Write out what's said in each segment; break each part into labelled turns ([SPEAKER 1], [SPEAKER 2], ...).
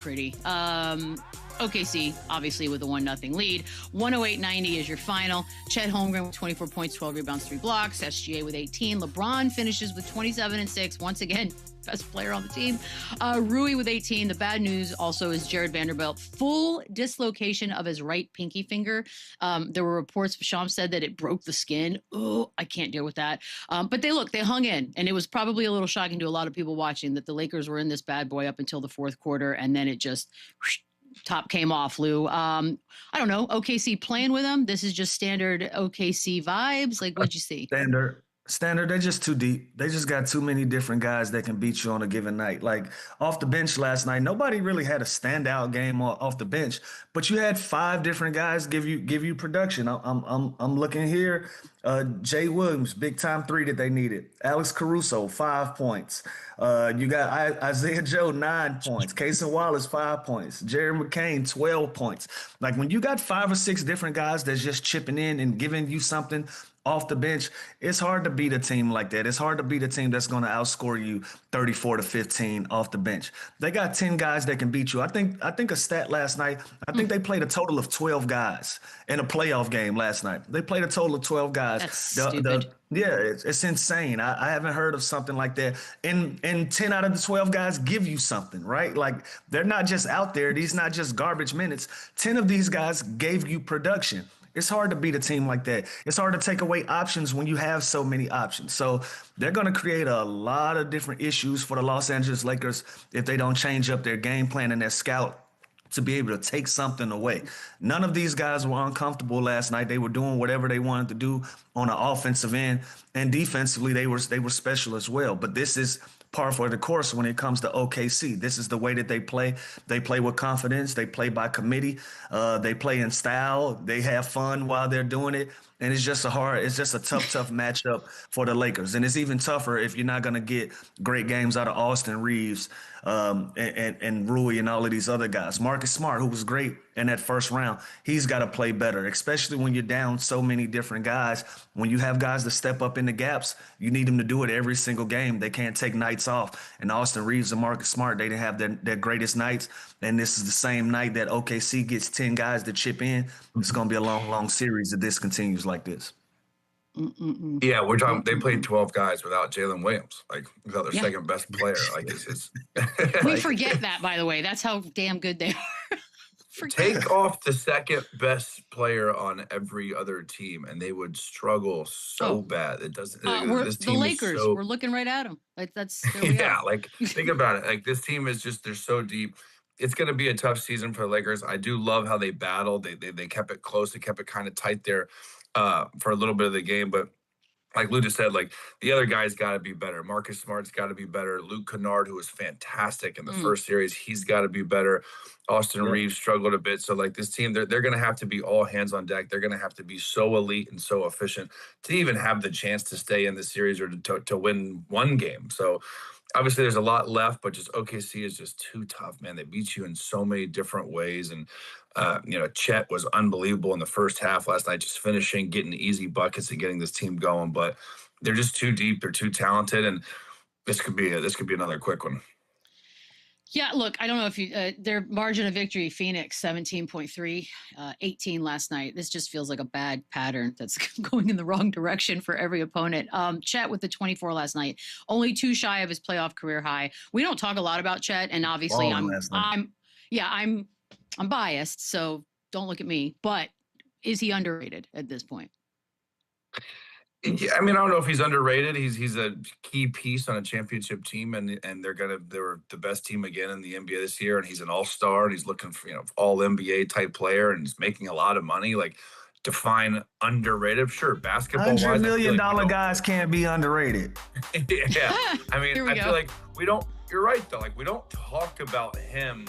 [SPEAKER 1] pretty. OKC, obviously, with a 1-0 lead. 108-90 is your final. Chet Holmgren with 24 points, 12 rebounds, 3 blocks. SGA with 18. LeBron finishes with 27 and 6. Once again, best player on the team. Rui with 18. The bad news also is Jared Vanderbilt, full dislocation of his right pinky finger. There were reports, Sham said that it broke the skin. Oh, I can't deal with that. But they hung in, and it was probably a little shocking to a lot of people watching that the Lakers were in this bad boy up until the fourth quarter, and then it just top came off, Lou. I don't know. OKC playing with them. This is just standard OKC vibes. Like, what'd you see?
[SPEAKER 2] Standard, they're just too deep. They just got too many different guys that can beat you on a given night. Like off the bench last night, nobody really had a standout game off the bench, but you had five different guys give you production. I'm looking here. Jay Williams, big time three that they needed. Alex Caruso, 5 points. You got Isaiah Joe, 9 points. Cason Wallace, 5 points. Jerry McCain, 12 points. Like when you got 5 or 6 different guys that's just chipping in and giving you something off the bench, it's hard to beat a team like that. It's hard to beat a team that's going to outscore you 34-15 off the bench. They got 10 guys that can beat you. I think a stat last night, I think they played a total of 12 guys in a playoff game last night. They played a total of 12 guys.
[SPEAKER 1] That's stupid.
[SPEAKER 2] Yeah, it's insane. I haven't heard of something like that. And 10 out of the 12 guys give you something, right? Like they're not just out there. These not just garbage minutes. 10 of these guys gave you production. It's hard to beat a team like that. It's hard to take away options when you have so many options. So they're going to create a lot of different issues for the Los Angeles Lakers if they don't change up their game plan and their scout to be able to take something away. None of these guys were uncomfortable last night. They were doing whatever they wanted to do on the offensive end, and defensively they were special as well. But this is par for the course when it comes to OKC. This is the way that they play. They play with confidence. They play by committee. They play in style. They have fun while they're doing it. And it's just a tough matchup for the Lakers. And it's even tougher if you're not going to get great games out of Austin Reeves and Rui and all of these other guys. Marcus Smart, who was great in that first round, he's got to play better, especially when you're down so many different guys. When you have guys to step up in the gaps, you need them to do it every single game. They can't take nights off. And Austin Reeves and Marcus Smart, they didn't have their greatest nights. And this is the same night that OKC gets 10 guys to chip in. It's going to be a long, long series if this continues like this.
[SPEAKER 3] Yeah, we're talking. They played 12 guys without Jalen Williams, like without their second best player. Like it's
[SPEAKER 1] we forget that, by the way. That's how damn good they are.
[SPEAKER 3] Take off the second best player on every other team, and they would struggle so bad. It doesn't.
[SPEAKER 1] This team the Lakers. We're looking right at them. Like that's
[SPEAKER 3] like think about it. Like this team is just they're so deep. It's going to be a tough season for the Lakers. I do love how they battled. They kept it close. They kept it kind of tight there for a little bit of the game. But like Lou just said, like the other guys got to be better. Marcus Smart's got to be better. Luke Kennard, who was fantastic in the first series, he's got to be better. Austin Reeves struggled a bit. So like this team, they're going to have to be all hands on deck. They're going to have to be so elite and so efficient to even have the chance to stay in the series or to win one game. So obviously, there's a lot left, but just OKC is just too tough, man. They beat you in so many different ways. And, Chet was unbelievable in the first half last night, just finishing, getting easy buckets and getting this team going. But they're just too deep. They're too talented. And this could be another quick one.
[SPEAKER 1] Yeah, look, I don't know if you their margin of victory, Phoenix 17.3, 18 last night. This just feels like a bad pattern that's going in the wrong direction for every opponent. Chet with the 24 last night, only 2 shy of his playoff career high. We don't talk a lot about Chet, and obviously I'm biased, so don't look at me. But is he underrated at this point?
[SPEAKER 3] Yeah, I mean, I don't know if he's underrated. He's a key piece on a championship team, and they were the best team again in the NBA this year. And he's an all-star, and he's looking for all NBA type player, and he's making a lot of money. Like define underrated, sure, basketball.
[SPEAKER 2] $100 million guys can't be underrated.
[SPEAKER 3] Yeah, I mean, I feel like we don't. You're right though. Like we don't talk about him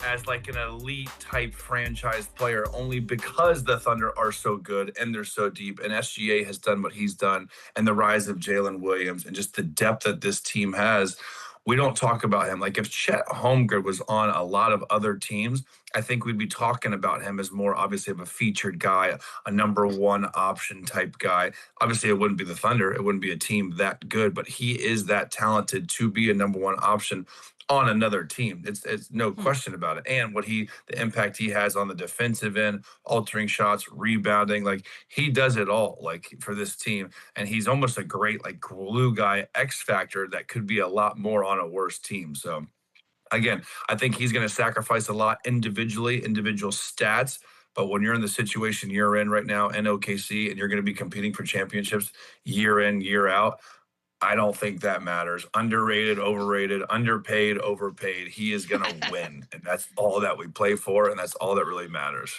[SPEAKER 3] as like an elite type franchise player only because the Thunder are so good and they're so deep, and SGA has done what he's done, and the rise of Jalen Williams and just the depth that this team has. We don't talk about him. Like if Chet Holmgren was on a lot of other teams, I think we'd be talking about him as more obviously of a featured guy, a number one option type guy. Obviously it wouldn't be the Thunder. It wouldn't be a team that good, but he is that talented to be a number one option on another team. It's no
[SPEAKER 1] Hmm.
[SPEAKER 3] question about it. And the impact he has on the defensive end, altering shots, rebounding, like he does it all like for this team. And he's almost a great like glue guy, X factor that could be a lot more on a worse team. So again, I think he's going to sacrifice a lot individually, individual stats. But when you're in the situation you're in right now in OKC and you're going to be competing for championships year in, year out, I don't think that matters. Underrated, overrated, underpaid, overpaid. He is going to win. And that's all that we play for. And that's all that really matters.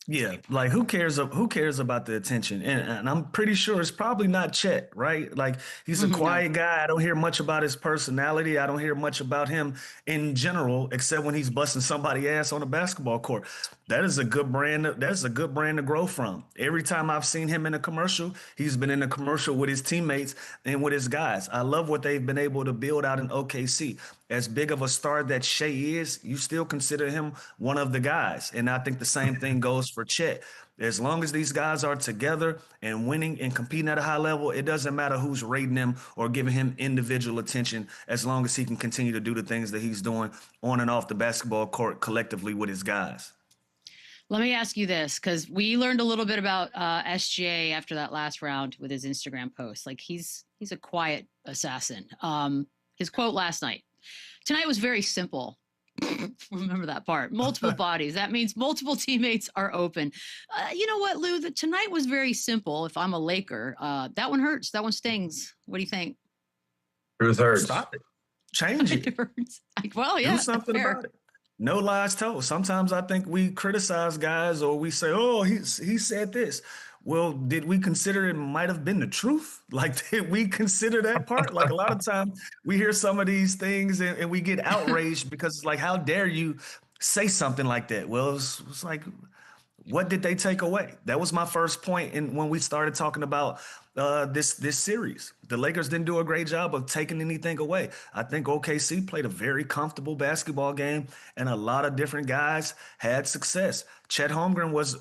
[SPEAKER 2] Yeah, like who cares about the attention? And I'm pretty sure it's probably not Chet, right? Like he's a
[SPEAKER 1] No.
[SPEAKER 2] quiet guy. I don't hear much about his personality. I don't hear much about him in general, except when he's busting somebody ass on a basketball court. That is a good brand. That's a good brand to grow from. Every time I've seen him in a commercial, he's been in a commercial with his teammates and with his guys. I love what they've been able to build out in OKC. As big of a star that Shea is, you still consider him one of the guys. And I think the same thing goes for Chet. As long as these guys are together and winning and competing at a high level, it doesn't matter who's rating him or giving him individual attention, as long as he can continue to do the things that he's doing on and off the basketball court collectively with his guys.
[SPEAKER 1] Let me ask you this, because we learned a little bit about SGA after that last round with his Instagram post. Like he's a quiet assassin. His quote last night: "Tonight was very simple." Remember that part. Multiple bodies. That means multiple teammates are open. You know what, Lou? Tonight was very simple. If I'm a Laker, that one hurts. That one stings. What do you think?
[SPEAKER 3] Truth hurts.
[SPEAKER 2] Stop it. Change it.
[SPEAKER 1] It hurts. Well, yeah.
[SPEAKER 2] Do something
[SPEAKER 1] fair.
[SPEAKER 2] about it. No lies told. Sometimes I think we criticize guys or we say, "Oh, he said this." Well, did we consider it might have been the truth? Like, did we consider that part? Like a lot of times we hear some of these things and we get outraged because it's like, how dare you say something like that? Well, it's like, what did they take away? That was my first point in when we started talking about this series. The Lakers didn't do a great job of taking anything away. I think OKC played a very comfortable basketball game, and a lot of different guys had success. Chet Holmgren was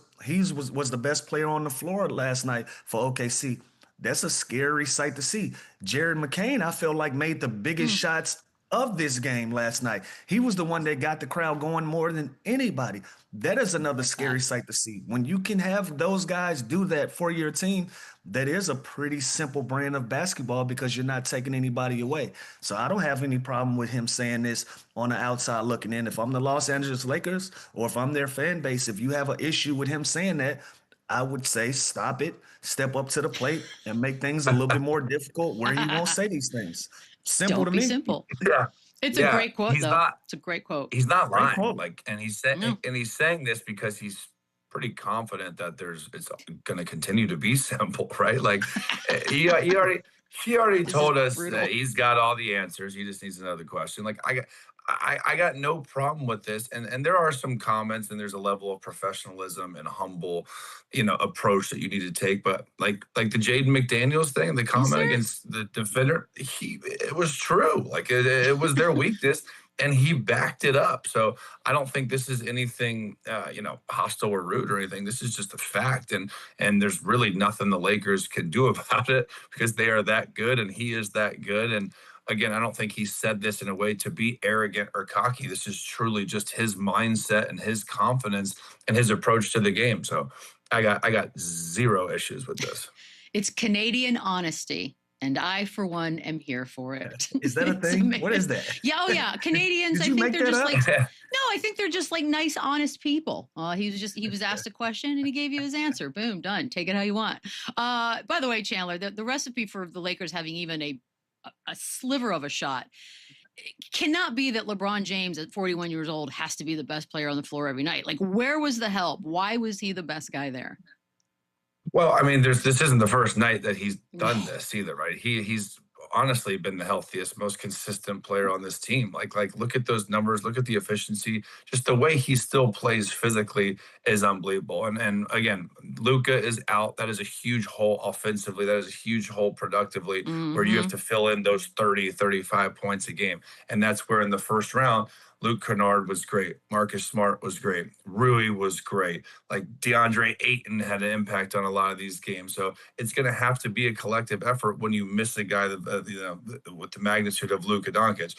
[SPEAKER 2] the best player on the floor last night for OKC. That's a scary sight to see. Jared McCain, I feel like, made the biggest shots of this game last night. He was the one that got the crowd going more than anybody. That is another scary sight to see. When you can have those guys do that for your team, that is a pretty simple brand of basketball because you're not taking anybody away. So I don't have any problem with him saying this on the outside looking in. If I'm the Los Angeles Lakers or if I'm their fan base, if you have an issue with him saying that, I would say stop it, step up to the plate, and make things a little bit more difficult where he won't say these things. Simple
[SPEAKER 1] Don't
[SPEAKER 2] to
[SPEAKER 1] be
[SPEAKER 2] me.
[SPEAKER 1] simple.
[SPEAKER 3] Yeah.
[SPEAKER 1] It's a great quote,
[SPEAKER 3] He's
[SPEAKER 1] though.
[SPEAKER 3] not
[SPEAKER 1] It's a great quote.
[SPEAKER 3] he's not
[SPEAKER 2] Great
[SPEAKER 3] lying.
[SPEAKER 2] quote.
[SPEAKER 3] Like, and
[SPEAKER 1] No.
[SPEAKER 3] he's saying this because he's pretty confident that it's going to continue to be simple, right? Like, he already
[SPEAKER 1] This is
[SPEAKER 3] told us
[SPEAKER 1] brutal.
[SPEAKER 3] that he's got all the answers. He just needs another question. Like, I got no problem with this, and there are some comments, and there's a level of professionalism and humble, approach that you need to take. But like the Jaden McDaniels thing, the
[SPEAKER 1] Is
[SPEAKER 3] comment
[SPEAKER 1] there?
[SPEAKER 3] against the defender, it was true. Like it was their weakness, and he backed it up. So I don't think this is anything, hostile or rude or anything. This is just a fact, and there's really nothing the Lakers can do about it because they are that good, and he is that good, and. Again, I don't think he said this in a way to be arrogant or cocky. This is truly just his mindset and his confidence and his approach to the game. So I got zero issues with this.
[SPEAKER 1] It's Canadian honesty. And I, for one, am here for it.
[SPEAKER 2] Is that a
[SPEAKER 1] It's
[SPEAKER 2] thing?
[SPEAKER 1] amazing.
[SPEAKER 2] What is that?
[SPEAKER 1] Yeah, oh yeah. Canadians,
[SPEAKER 2] Did
[SPEAKER 1] I
[SPEAKER 2] you
[SPEAKER 1] think
[SPEAKER 2] make
[SPEAKER 1] they're
[SPEAKER 2] that
[SPEAKER 1] just
[SPEAKER 2] up?
[SPEAKER 1] like no, I think they're just like nice, honest people. He was asked a question and he gave you his answer. Boom, done. Take it how you want. By the way, Chandler, the recipe for the Lakers having even a sliver of a shot cannot be that LeBron James at 41 years old has to be the best player on the floor every night. Like, where was the help? Why was he the best guy there?
[SPEAKER 3] Well, I mean, this isn't the first night that he's done this either, right? He's honestly been the healthiest, most consistent player on this team. Like look at those numbers, look at the efficiency, just the way he still plays physically is unbelievable. And again, Luka is out. That is a huge hole offensively. That is a huge hole productively where you have to fill in those 30, 35 points a game. And that's where in the first round, Luke Kennard was great. Marcus Smart was great. Rui was great. Like DeAndre Ayton had an impact on a lot of these games. So it's going to have to be a collective effort when you miss a guy that, with the magnitude of Luka Doncic.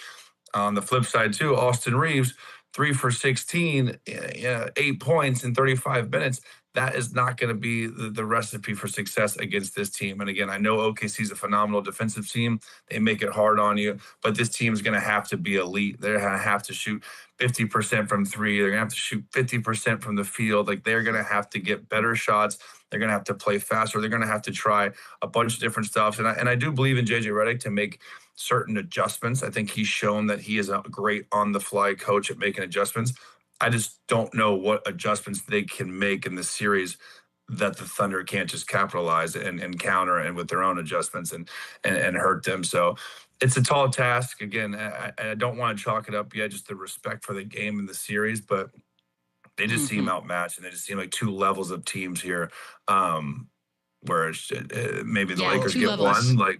[SPEAKER 3] On the flip side, too, Austin Reeves, 3 for 16, 8 points in 35 minutes. That is not going to be the recipe for success against this team. And again, I know OKC is a phenomenal defensive team. They make it hard on you, but this team is going to have to be elite. They're going to have to shoot 50% from three. They're going to have to shoot 50% from the field. Like, they're going to have to get better shots. They're going to have to play faster. They're going to have to try a bunch of different stuff. And I do believe in JJ Redick to make certain adjustments. I think he's shown that he is a great on-the-fly coach at making adjustments. I just don't know what adjustments they can make in the series that the Thunder can't just capitalize and counter and with their own adjustments and hurt them. So it's a tall task. Again, I don't want to chalk it up yet, just the respect for the game in the series, but they just seem outmatched, and they just seem like two levels of teams here, where it's, maybe the Lakers get one. Like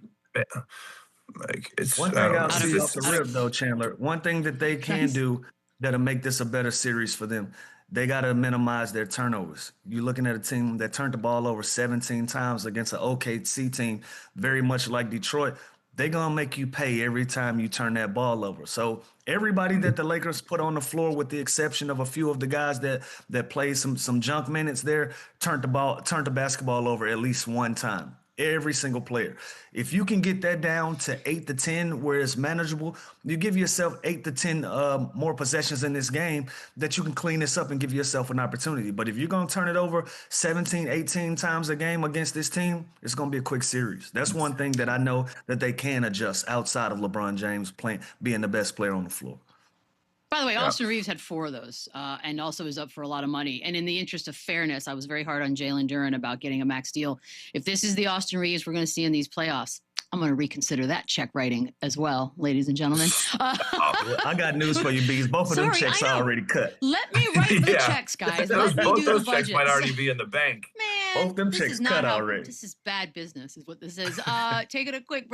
[SPEAKER 3] it's
[SPEAKER 2] one thing I'll see off the rip though, Chandler. One thing that they can do that'll make this a better series for them. They got to minimize their turnovers. You're looking at a team that turned the ball over 17 times against an OKC team, very much like Detroit. They're going to make you pay every time you turn that ball over. So everybody that the Lakers put on the floor, with the exception of a few of the guys that played some junk minutes there, turned the basketball over at least one time. Every single player. If you can get that down to 8 to 10 where it's manageable, you give yourself 8 to 10 more possessions in this game that you can clean this up and give yourself an opportunity. But if you're going to turn it over 17, 18 times a game against this team, it's going to be a quick series. That's one thing that I know that they can adjust outside of LeBron James being the best player on the floor.
[SPEAKER 1] By the way, Austin Reeves had 4 of those and also is up for a lot of money. And in the interest of fairness, I was very hard on Jalen Duren about getting a max deal. If this is the Austin Reeves we're going to see in these playoffs, I'm going to reconsider that check writing as well, ladies and gentlemen.
[SPEAKER 2] I got news for you, Bees. Both of them checks are already cut.
[SPEAKER 1] Let me write the checks, guys. Let me do
[SPEAKER 3] those
[SPEAKER 1] the
[SPEAKER 3] checks might already be in the bank.
[SPEAKER 1] Man,
[SPEAKER 2] both them checks cut already.
[SPEAKER 1] This is bad business is what this is. Taking a quick break.